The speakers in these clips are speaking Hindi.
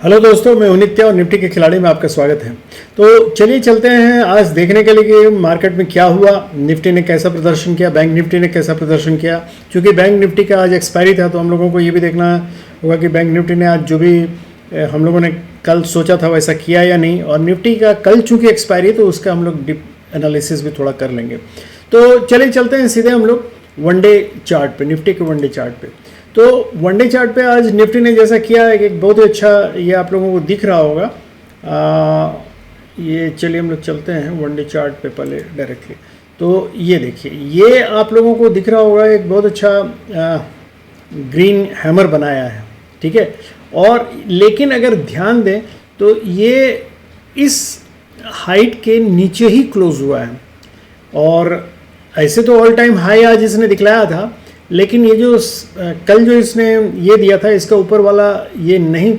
हेलो दोस्तों, मैं नित्या और निफ्टी के खिलाड़ी में आपका स्वागत है। तो चलिए चलते हैं आज देखने के लिए कि मार्केट में क्या हुआ, निफ्टी ने कैसा प्रदर्शन किया, बैंक निफ्टी ने कैसा प्रदर्शन किया। क्योंकि बैंक निफ्टी का आज एक्सपायरी था तो हम लोगों को ये भी देखना होगा कि बैंक निफ्टी ने आज जो भी हम लोगों ने कल सोचा था वैसा किया या नहीं। और निफ्टी का कल चूँकि एक्सपायरी है तो उसका हम लोग डिप एनालिसिस भी थोड़ा कर लेंगे। तो चलिए चलते हैं सीधे हम लोग वनडे चार्ट पे, निफ्टी के वनडे चार्ट पे। तो वनडे चार्ट पे आज निफ्टी ने जैसा किया है कि एक बहुत ही अच्छा, ये आप लोगों को दिख रहा होगा। ये चलिए हम लोग चलते हैं वनडे चार्ट पे पहले डायरेक्टली। तो ये देखिए, ये आप लोगों को दिख रहा होगा एक बहुत अच्छा ग्रीन हैमर बनाया है, ठीक है। और लेकिन अगर ध्यान दें तो ये इस हाइट के नीचे ही क्लोज हुआ है। और ऐसे तो ऑल टाइम हाई आज इसने दिखलाया था, लेकिन ये जो कल जो इसने ये दिया था इसका ऊपर वाला ये नहीं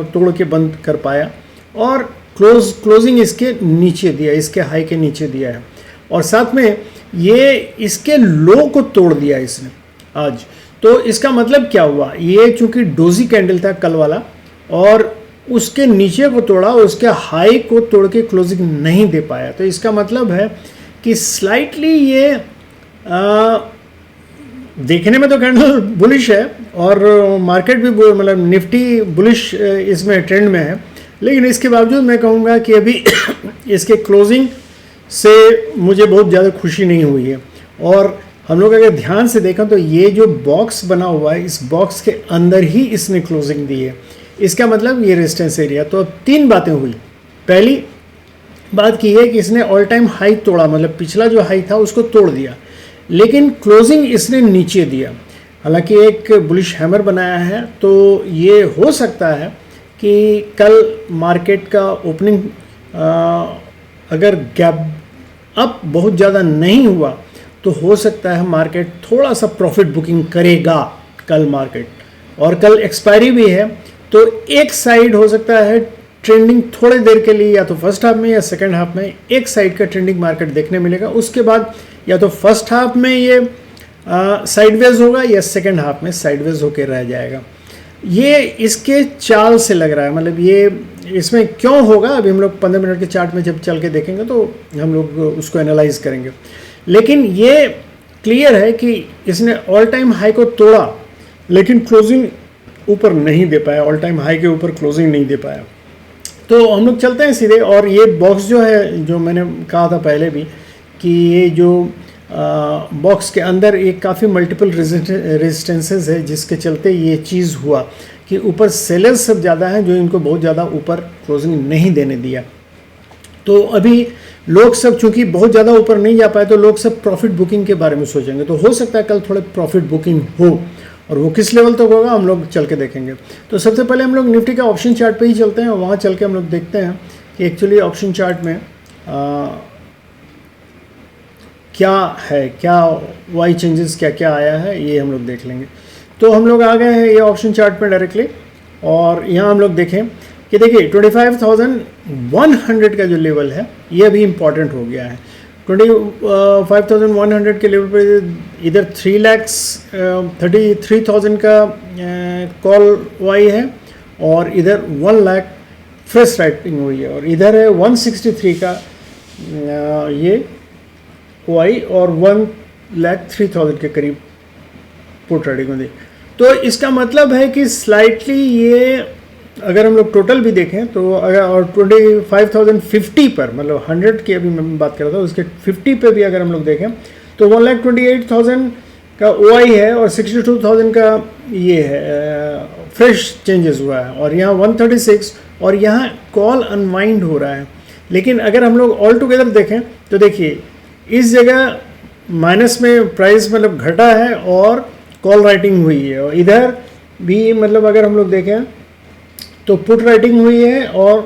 तोड़ के बंद कर पाया और क्लोजिंग इसके नीचे दिया, इसके हाई के नीचे दिया है। और साथ में ये इसके लो को तोड़ दिया इसने आज। तो इसका मतलब क्या हुआ, ये चूंकि डोजी कैंडल था कल वाला और उसके नीचे को तोड़ा, उसके हाई को तोड़ के क्लोजिंग नहीं दे पाया। तो इसका मतलब है कि स्लाइटली ये देखने में तो कैंडल बुलिश है और मार्केट भी मतलब निफ्टी बुलिश इसमें ट्रेंड में है, लेकिन इसके बावजूद मैं कहूँगा कि अभी इसके क्लोजिंग से मुझे बहुत ज़्यादा खुशी नहीं हुई है। और हम लोग अगर ध्यान से देखें तो ये जो बॉक्स बना हुआ है, इस बॉक्स के अंदर ही इसने क्लोजिंग दी है। इसका मतलब ये रेजिस्टेंस एरिया। तो अब तीन बातें हुई। पहली बात की है कि इसने ऑल टाइम हाई तोड़ा, मतलब पिछला जो हाई था उसको तोड़ दिया, लेकिन क्लोजिंग इसने नीचे दिया। हालांकि एक बुलिश हैमर बनाया है, तो ये हो सकता है कि कल मार्केट का ओपनिंग अगर गैप अप बहुत ज़्यादा नहीं हुआ तो हो सकता है मार्केट थोड़ा सा प्रॉफिट बुकिंग करेगा कल मार्केट। और कल एक्सपायरी भी है, तो एक साइड हो सकता है ट्रेंडिंग थोड़ी देर के लिए, या तो फर्स्ट हाफ में या सेकंड हाफ में एक साइड का ट्रेंडिंग मार्केट देखने मिलेगा। उसके बाद या तो फर्स्ट हाफ में ये साइडवेज होगा या सेकंड हाफ में साइडवेज होकर रह जाएगा। ये इसके चाल से लग रहा है, मतलब ये इसमें क्यों होगा अभी हम लोग 15 मिनट के चार्ट में जब चल के देखेंगे तो हम लोग उसको एनालाइज करेंगे। लेकिन ये क्लियर है कि इसने ऑल टाइम हाई को तोड़ा लेकिन क्लोजिंग ऊपर नहीं दे पाया, ऑल टाइम हाई के ऊपर क्लोजिंग नहीं दे पाया। तो हम लोग चलते हैं सीधे। और ये बॉक्स जो है, जो मैंने कहा था पहले भी कि ये जो बॉक्स के अंदर एक काफ़ी मल्टीपल रेजिस्टेंसेस है, जिसके चलते ये चीज़ हुआ कि ऊपर सेलर्स सब ज़्यादा हैं जो इनको बहुत ज़्यादा ऊपर क्लोजिंग नहीं देने दिया। तो अभी लोग सब चूंकि बहुत ज़्यादा ऊपर नहीं जा पाए तो लोग सब प्रॉफिट बुकिंग के बारे में सोचेंगे। तो हो सकता है कल थोड़े प्रॉफिट बुकिंग हो, और वो किस लेवल तक होगा हम लोग चल के देखेंगे। तो सबसे पहले हम लोग निफ्टी का ऑप्शन चार्ट पे ही चलते हैं और वहाँ चल के हम लोग देखते हैं कि एक्चुअली ऑप्शन चार्ट में क्या है, क्या वाई चेंजेस क्या क्या आया है, ये हम लोग देख लेंगे। तो हम लोग आ गए हैं ये ऑप्शन चार्ट में डायरेक्टली, और यहाँ हम लोग देखें कि देखिए 25,100 का जो लेवल है ये अभी इम्पॉर्टेंट हो गया है। 25,100 के लेवल पर इधर 3,33,000 का कॉल वाई है और इधर 1 लाख फ्रेश राइटिंग हुई है, और इधर है 163 का ये वाई और 1,03,000 के करीब पुट राइटिंग हुई। तो इसका मतलब है कि स्लाइटली ये अगर हम लोग टोटल भी देखें तो अगर और 25,050 पर, मतलब 100 की अभी मैं बात कर रहा था, उसके 50 पे भी अगर हम लोग देखें तो 1,28,000 का ओआई है और 62,000 का ये है फ्रेश चेंजेस हुआ है, और यहाँ 136 और यहाँ कॉल अनवाइंड हो रहा है। लेकिन अगर हम लोग ऑल टुगेदर देखें तो देखिए इस जगह माइनस में प्राइस मतलब घटा है और कॉल राइटिंग हुई है, और इधर भी मतलब अगर हम लोग देखें तो पुट राइटिंग हुई है और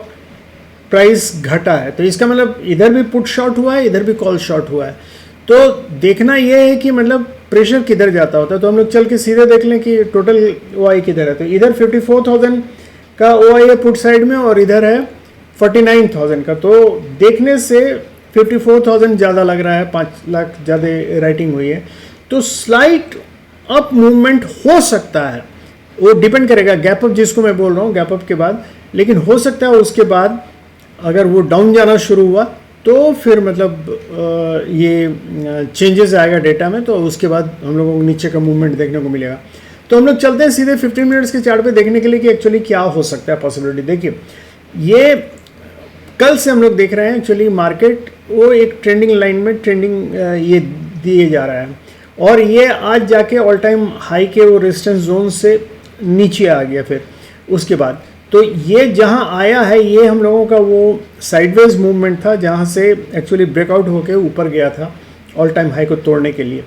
प्राइस घटा है। तो इसका मतलब इधर भी पुट शॉर्ट हुआ है, इधर भी कॉल शॉर्ट हुआ है। तो देखना यह है कि मतलब प्रेशर किधर जाता होता है। तो हम लोग चल के सीधे देख लें कि टोटल ओआई किधर है। तो इधर 54,000 का ओआई है पुट साइड में और इधर है 49,000 का। तो देखने से 54,000 ज़्यादा लग रहा है, 5 लाख ज़्यादा राइटिंग हुई है। तो स्लाइट अप मूवमेंट हो सकता है, वो डिपेंड करेगा गैप अप जिसको मैं बोल रहा हूँ, गैप अप के बाद लेकिन हो सकता है उसके बाद अगर वो डाउन जाना शुरू हुआ तो फिर मतलब ये चेंजेस आएगा डेटा में, तो उसके बाद हम लोगों को नीचे का मूवमेंट देखने को मिलेगा। तो हम लोग चलते हैं सीधे 15 मिनट्स के चार्ट पे देखने के लिए कि एक्चुअली क्या हो सकता है पॉसिबिलिटी। देखिए ये कल से हम लोग देख रहे हैं एक्चुअली मार्केट वो एक ट्रेंडिंग लाइन में ट्रेंडिंग ये दिए जा रहा है, और ये आज जाके ऑल टाइम हाई के वो रेजिस्टेंस जोन से नीचे आ गया। फिर उसके बाद तो ये जहां आया है ये हम लोगों का वो साइडवेज मूवमेंट था जहां से एक्चुअली ब्रेकआउट होके ऊपर गया था ऑल टाइम हाई को तोड़ने के लिए।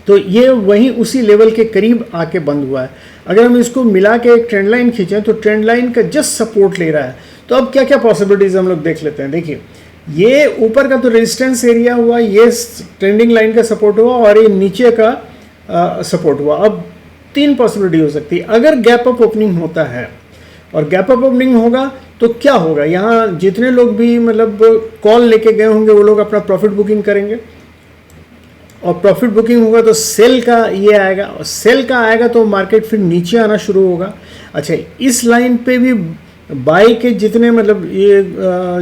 तो ये वहीं उसी लेवल के करीब आके बंद हुआ है। अगर हम इसको मिला के एक ट्रेंड लाइन खींचें तो ट्रेंड लाइन का जस्ट सपोर्ट ले रहा है। तो अब क्या क्या पॉसिबिलिटीज हम लोग देख लेते हैं। देखिए ये ऊपर का तो रेजिस्टेंस एरिया हुआ, ये ट्रेंडिंग लाइन का सपोर्ट हुआ और ये नीचे का सपोर्ट हुआ। अब तीन पॉसिबिलिटी हो सकती है। अगर गैप अप ओपनिंग होता है और गैप अप ओपनिंग होगा तो क्या होगा, यहाँ जितने लोग भी मतलब कॉल लेके गए होंगे वो लोग अपना प्रॉफिट बुकिंग करेंगे, और प्रॉफिट बुकिंग होगा तो सेल का ये आएगा, और सेल का आएगा तो मार्केट फिर नीचे आना शुरू होगा। अच्छा इस लाइन पे भी बाई के जितने मतलब ये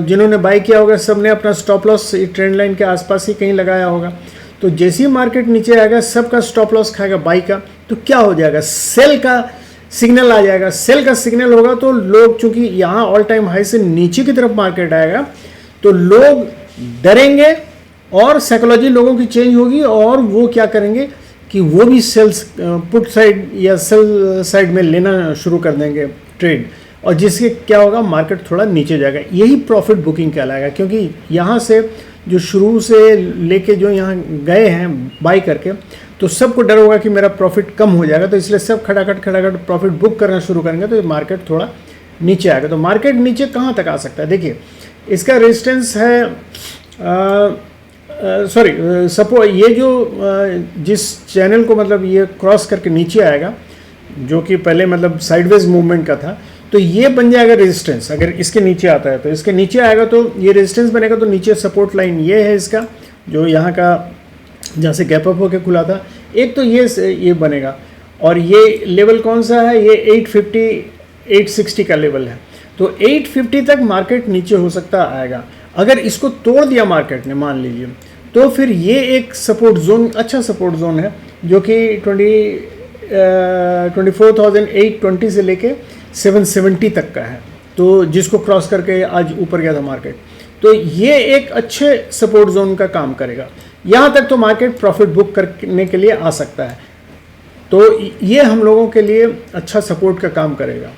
जिन्होंने बाई किया होगा सब ने अपना स्टॉप लॉस ट्रेंड लाइन के आसपास ही कहीं लगाया होगा। तो जैसे ही मार्केट नीचे आएगा सबका स्टॉप लॉस खाएगा बाई का, तो क्या हो जाएगा, सेल का सिग्नल आ जाएगा। सेल का सिग्नल होगा तो लोग, चूंकि यहाँ ऑल टाइम हाई से नीचे की तरफ मार्केट आएगा तो लोग डरेंगे और साइकोलॉजी लोगों की चेंज होगी, और वो क्या करेंगे कि वो भी सेल्स पुट साइड या सेल साइड में लेना शुरू कर देंगे ट्रेड, और जिससे क्या होगा मार्केट थोड़ा नीचे जाएगा। यही प्रॉफिट बुकिंग कहलाएगा, क्योंकि यहाँ से जो शुरू से लेके जो यहाँ गए हैं बाई करके तो सबको डर होगा कि मेरा प्रॉफिट कम हो जाएगा, तो इसलिए सब खटाखट प्रॉफिट बुक करना शुरू करेंगे, तो मार्केट थोड़ा नीचे आएगा। तो मार्केट नीचे कहाँ तक आ सकता है, देखिए इसका रेजिस्टेंस है सपोज ये जो जिस चैनल को मतलब ये क्रॉस करके नीचे आएगा, जो कि पहले मतलब साइडवेज मूवमेंट का था, तो ये बन जाएगा रेजिस्टेंस। अगर इसके नीचे आता है तो इसके नीचे आएगा तो ये रेजिस्टेंस बनेगा, तो नीचे सपोर्ट लाइन ये है इसका, जो यहाँ का जहाँ से गैप अप होकर खुला था। एक तो ये बनेगा, और ये लेवल कौन सा है, ये 850 860 का लेवल है। तो 850 तक मार्केट नीचे हो सकता आएगा। अगर इसको तोड़ दिया मार्केट ने मान लीजिए, तो फिर ये एक सपोर्ट जोन, अच्छा सपोर्ट जोन है, जो कि 24,820 से लेके 770 तक का है, तो जिसको क्रॉस करके आज ऊपर गया था मार्केट। तो ये एक अच्छे सपोर्ट जोन का काम करेगा। यहाँ तक तो मार्केट प्रॉफिट बुक करने के लिए आ सकता है, तो ये हम लोगों के लिए अच्छा सपोर्ट का काम करेगा।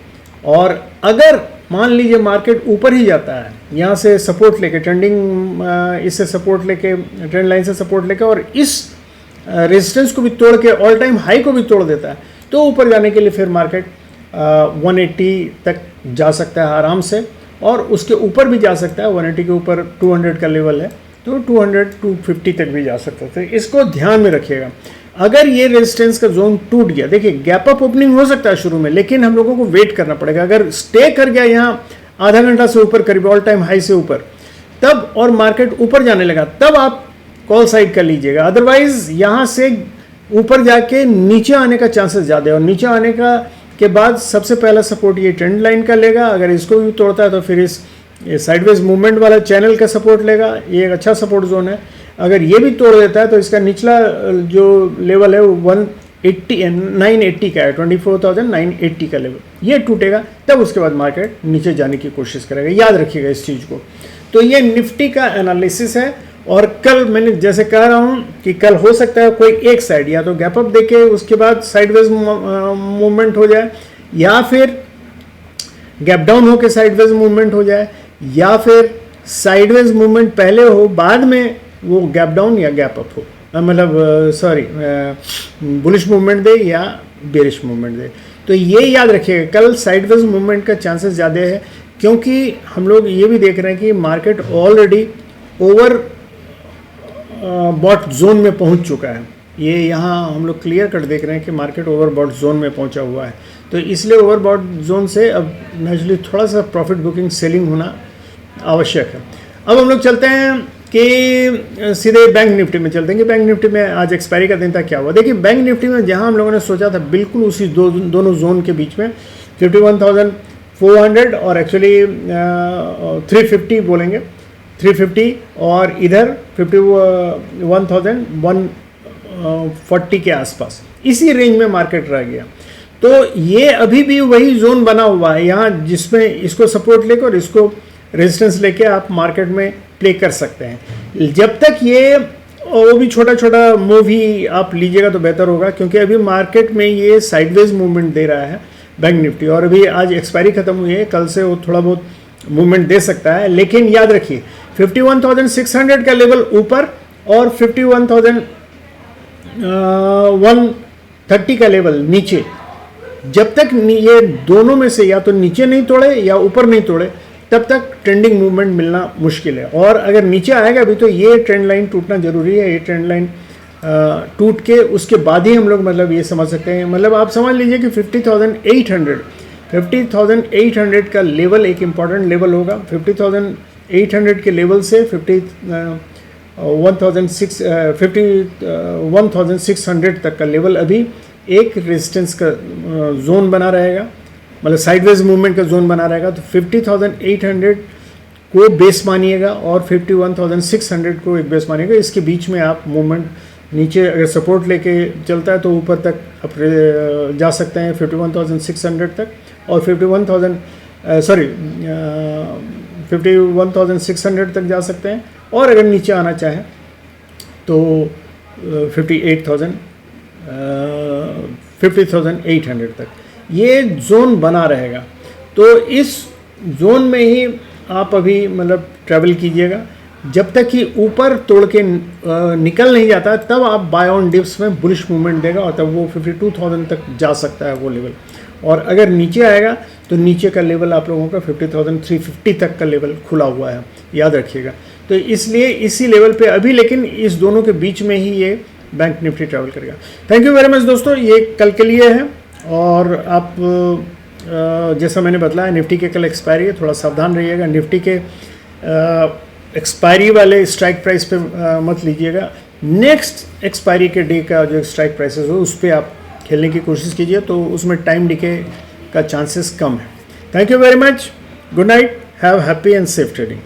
और अगर मान लीजिए मार्केट ऊपर ही जाता है, यहाँ से सपोर्ट लेके ट्रेंडिंग इससे सपोर्ट लेके ट्रेंड लाइन से सपोर्ट लेके और इस रेजिस्टेंस को भी तोड़ के ऑल टाइम हाई को भी तोड़ देता है, तो ऊपर जाने के लिए फिर मार्केट 180 तक जा सकता है आराम से, और उसके ऊपर भी जा सकता है। 180 के ऊपर 200 का लेवल है, तो 200-250 तक भी जा सकता है। तो इसको ध्यान में रखिएगा। अगर ये रेजिस्टेंस का जोन टूट गया, देखिए गैप अप ओपनिंग हो सकता है शुरू में, लेकिन हम लोगों को वेट करना पड़ेगा। अगर स्टे कर गया यहाँ आधा घंटा से ऊपर करीब ऑल टाइम हाई से ऊपर, तब और मार्केट ऊपर जाने लगा, तब आप कॉल साइड कर लीजिएगा। अदरवाइज यहाँ से ऊपर जाके नीचे आने का चांसेस ज़्यादा है, और नीचे आने का के बाद सबसे पहला सपोर्ट ये ट्रेंड लाइन का लेगा। अगर इसको भी तोड़ता है तो फिर इस साइडवेज मूवमेंट वाला चैनल का सपोर्ट लेगा, ये एक अच्छा सपोर्ट जोन है। अगर ये भी तोड़ देता है तो इसका निचला जो लेवल है वो 980 का है, 24,980 का लेवल, ये टूटेगा, तब उसके बाद मार्केट नीचे जाने की कोशिश करेगा। याद रखिएगा इस चीज़ को। तो ये निफ्टी का एनालिसिस है, और कल मैंने जैसे कह रहा हूँ कि कल हो सकता है कोई एक साइड या तो गैप अप देके उसके बाद साइडवेज मूवमेंट हो जाए, या फिर गैप डाउन होके साइडवेज मूवमेंट हो जाए, या फिर साइडवेज मूवमेंट पहले हो बाद में वो गैप डाउन या गैप अप हो, मतलब बुलिश मूवमेंट दे या बेरिश मूवमेंट दे। तो ये याद रखिएगा, कल साइडवेज मूवमेंट का चांसेस ज़्यादा है, क्योंकि हम लोग ये भी देख रहे हैं कि market already over bought zone में पहुंच चुका है। ये यहाँ हम लोग क्लियर कट देख रहे हैं कि मार्केट ओवर बॉट जोन में पहुंचा हुआ है, तो इसलिए ओवर बॉट जोन से अब नेचुरली थोड़ा सा प्रॉफिट बुकिंग सेलिंग होना आवश्यक है। अब हम लोग चलते हैं कि सीधे बैंक निफ्टी में चलते हैं कि बैंक निफ्टी में आज एक्सपायरी का दिन था, क्या हुआ। देखिए बैंक निफ्टी में जहां हम लोगों ने सोचा था बिल्कुल उसी दोनों जोन के बीच में 400 और एक्चुअली 350 बोलेंगे, 350 और इधर 51,140 के आसपास, इसी रेंज में मार्केट रह गया। तो ये अभी भी वही जोन बना हुआ है यहाँ, जिसमें इसको सपोर्ट लेकर और इसको रेजिस्टेंस लेके आप मार्केट में प्ले कर सकते हैं। जब तक ये वो भी छोटा छोटा मूव ही आप लीजिएगा तो बेहतर होगा, क्योंकि अभी मार्केट में ये साइडवेज मूवमेंट दे रहा है बैंक निफ्टी, और अभी आज एक्सपायरी खत्म हुई है, कल से वो थोड़ा बहुत मूवमेंट दे सकता है। लेकिन याद रखिए 51,600 का लेवल ऊपर और 51,130 का लेवल नीचे, जब तक ये दोनों में से या तो नीचे नहीं तोड़े या ऊपर नहीं तोड़े, तब तक ट्रेंडिंग मूवमेंट मिलना मुश्किल है। और अगर नीचे आएगा अभी तो ये ट्रेंड लाइन टूटना जरूरी है। ये ट्रेंड लाइन टूट के उसके बाद ही हम लोग मतलब ये समझ सकते हैं, मतलब आप समझ लीजिए कि 50,800 का लेवल एक इम्पॉर्टेंट लेवल होगा। 50,800 के लेवल से 51,600 तक का लेवल अभी एक रेजिस्टेंस का जोन बना रहेगा, मतलब साइडवेज मूवमेंट का जोन बना रहेगा। तो 50,800 को बेस मानिएगा और 51,600 को एक बेस मानिएगा। इसके बीच में आप मूवमेंट नीचे अगर सपोर्ट लेके चलता है तो ऊपर तक आप जा सकते हैं 51,600 तक, और 51,600 तक जा सकते हैं। और अगर नीचे आना चाहें तो 50,800 तक ये जोन बना रहेगा। तो इस जोन में ही आप अभी मतलब ट्रैवल कीजिएगा, जब तक कि ऊपर तोड़ के निकल नहीं जाता तब आप बाय ऑन डिप्स में बुलिश मूवमेंट देगा, और तब वो 52,000 तक जा सकता है वो लेवल। और अगर नीचे आएगा तो नीचे का लेवल आप लोगों का 50,350 तक का लेवल खुला हुआ है, याद रखिएगा। तो इसलिए इसी लेवल पे अभी, लेकिन इस दोनों के बीच में ही ये बैंक निफ्टी ट्रैवल करेगा। थैंक यू वेरी मच दोस्तों, ये कल के लिए है। और आप जैसा मैंने बताया निफ्टी के कल एक्सपायरी है, थोड़ा सावधान रहिएगा। निफ्टी के एक्सपायरी वाले स्ट्राइक प्राइस पे मत लीजिएगा। नेक्स्ट एक्सपायरी के डे का जो स्ट्राइक प्राइसेस हो उस पर आप खेलने की कोशिश कीजिए, तो उसमें टाइम डिके का चांसेस कम है। Thank you very much, good night, have happy and safe trading.